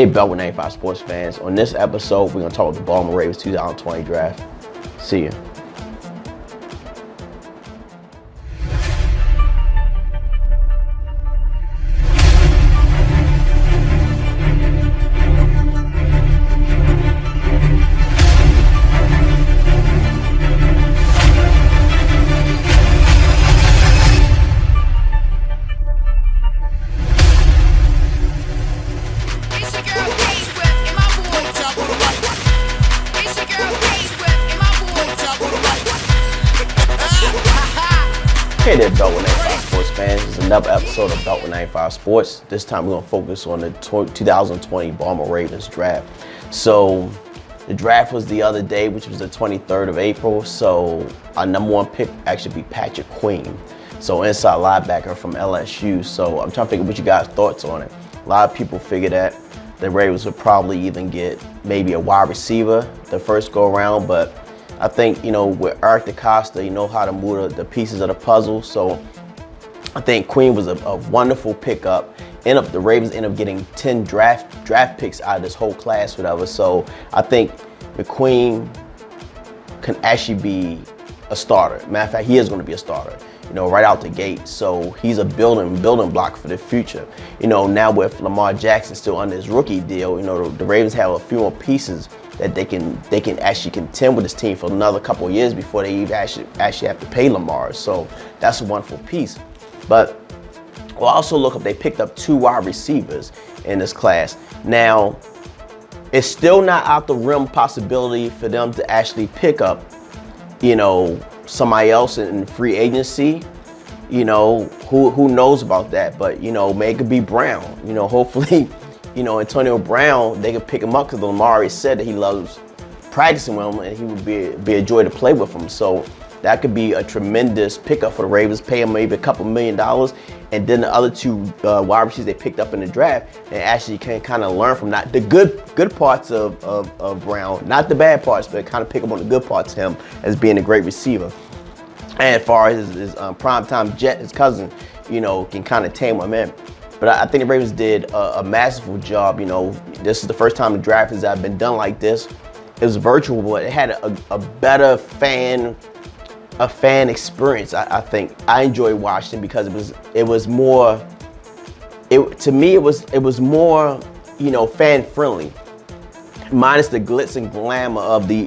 Hey, Beltway 95 sports fans. On this episode, we're going to talk about the Baltimore Ravens 2020 draft. See ya. Hey there, Beltway 95 sports fans. This is another episode of Beltway 95 Sports. This time we're going to focus on the 2020 Baltimore Ravens draft. So the draft was the other day, which was the 23rd of April. So our number one pick actually be Patrick Queen. So inside linebacker from LSU. So I'm trying to figure what you guys' thoughts on it. A lot of people figure that the Ravens would probably even get maybe a wide receiver the first go around, but I think, with Eric DeCosta, you know how to move the pieces of the puzzle. So I think Queen was a wonderful pickup. The Ravens end up getting 10 draft picks out of this whole class, whatever. So I think McQueen can actually be a starter. Matter of fact, he is going to be a starter, right out the gate. So he's a building block for the future. Now with Lamar Jackson still under his rookie deal, the Ravens have a few more pieces that they can actually contend with this team for another couple of years before they even actually have to pay Lamar. So that's a wonderful piece. But we'll also look up, they picked up 2 wide receivers in this class. Now, it's still not out the realm possibility for them to actually pick up, somebody else in free agency. Who knows about that? But, maybe it could be Brown. Hopefully, Antonio Brown, they could pick him up because Lamar already said that he loves practicing with him and he would be a joy to play with him. So that could be a tremendous pickup for the Ravens, pay him maybe a couple $1 million. And then the other 2 wide receivers they picked up in the draft and actually can kind of learn from not the good parts of Brown, not the bad parts, but kind of pick up on the good parts of him as being a great receiver. And as far as his primetime jet, his cousin, can kind of tame him in. But I think the Ravens did a masterful job. This is the first time the draft has been done like this. It was virtual, but it had a better fan experience. I think I enjoyed watching because it was more fan friendly, minus the glitz and glamour of the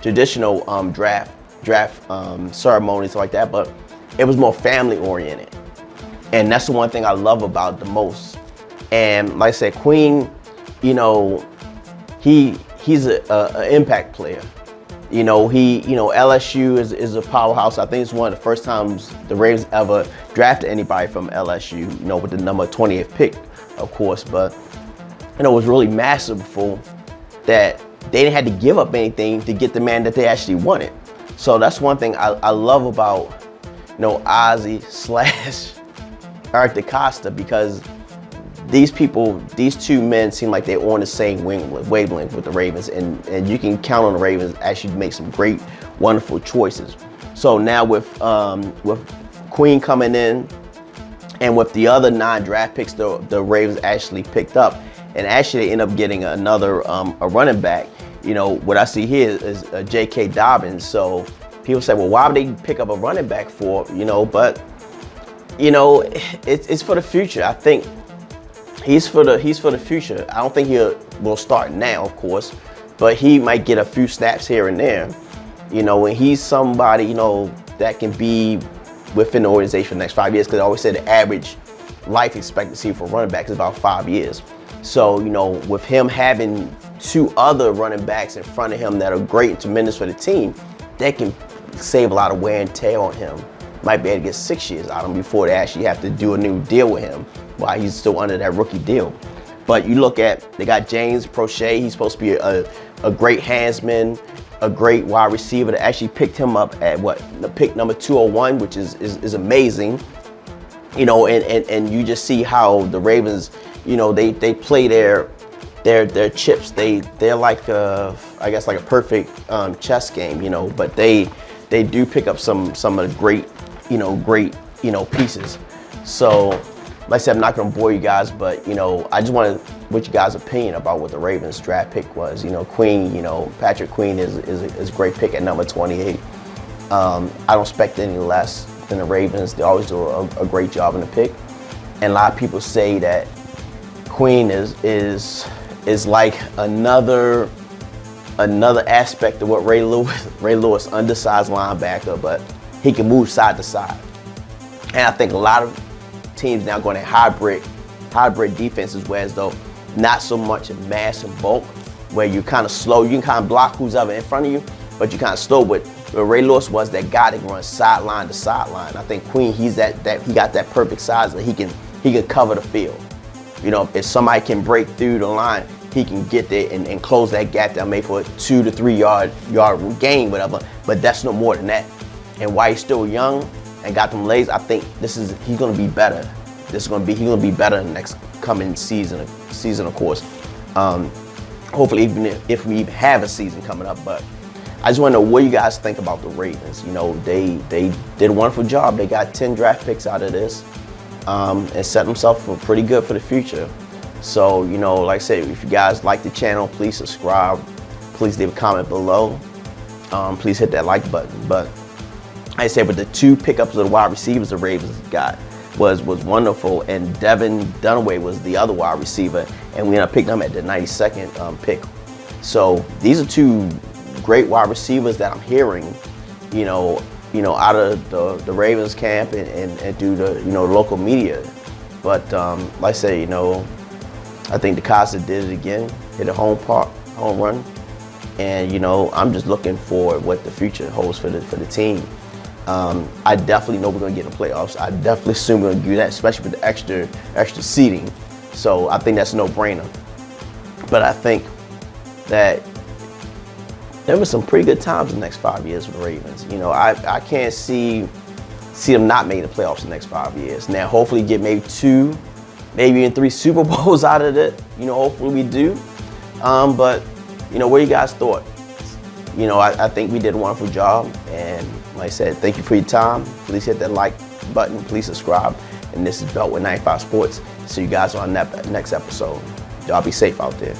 traditional draft ceremonies like that. But it was more family oriented. And that's the one thing I love about the most. And like I said, Queen, he's an impact player. LSU is a powerhouse. I think it's one of the first times the Ravens ever drafted anybody from LSU, with the number 20th pick, of course. But, it was really masterful that they didn't have to give up anything to get the man that they actually wanted. So that's one thing I love about, Ozzie / Eric DeCosta, because these 2 men seem like they're on the same wavelength with the Ravens, and you can count on the Ravens actually make some great, wonderful choices. So now with Queen coming in, and with the other 9 draft picks the Ravens actually picked up, and actually they end up getting another a running back. What I see here is J.K. Dobbins. So people say, well, why would they pick up a running back for? But it's for the future. I think he's for the future. I don't think will start now, of course, but he might get a few snaps here and there. And he's somebody that can be within the organization for the next 5 years, because I always say the average life expectancy for running back is about 5 years. So with him having 2 other running backs in front of him that are great and tremendous for the team, they can save a lot of wear and tear on him. Might be able to get 6 years out of him before they actually have to do a new deal with him while he's still under that rookie deal. But you look at, they got James Prochet. He's supposed to be a great handsman, a great wide receiver. They actually picked him up at pick number 201, which is amazing. And you just see how the Ravens, they play their chips. They're like I guess like a perfect chess game, but they do pick up some of the great pieces. So like I said, I'm not going to bore you guys, but, you know, I just wanted what you guys' opinion about what the Ravens draft pick was. You know, Queen, you know, Patrick Queen is a great pick at number 28. I don't expect any less than the Ravens. They always do a great job in the pick. And a lot of people say that Queen is like another aspect of what Ray Lewis, undersized linebacker, but he can move side to side. And I think a lot of teams now going at hybrid defenses, whereas though not so much in mass and bulk, where you're kind of slow. You can kind of block who's ever in front of you, but you're kind of slow. But Ray Lewis was that guy that can run sideline to sideline. I think Queen, he's that he got that perfect size that he can cover the field. You know, if somebody can break through the line, he can get there and close that gap down, maybe for a 2 to 3 yard gain, whatever. But that's no more than that. And while he's still young and got them legs, I think he's gonna be better. He's gonna be better in the next coming season, of course. Hopefully, even if we even have a season coming up. But I just want to know what you guys think about the Ravens. You know, they did a wonderful job. They got 10 draft picks out of this, and set themselves up pretty good for the future. So, you know, like I said, if you guys like the channel, please subscribe. Please leave a comment below. Please hit that like button. But like I said, with the 2 pickups of the wide receivers the Ravens got was wonderful, and Devin Dunaway was the other wide receiver, and we ended up picking them at the 92nd pick. So these are 2 great wide receivers that I'm hearing, you know, out of the Ravens camp and through the local media. But like I say, you know, I think DeCosta did it again, hit a home run, and you know, I'm just looking for what the future holds for the team. I definitely know we're going to get in the playoffs. I definitely assume we're going to do that, especially with the extra seating. So I think that's a no-brainer. But I think that there were some pretty good times in the next 5 years for the Ravens. You know, I can't see them not making the playoffs in the next 5 years. Now, hopefully get maybe 2, maybe even 3 Super Bowls out of it. You know, hopefully we do. But, you know, what do you guys thought? You know, I think we did a wonderful job. And like I said, thank you for your time. Please hit that like button. Please subscribe. And this is Beltway 95 Sports. See you guys on that next episode. Y'all be safe out there.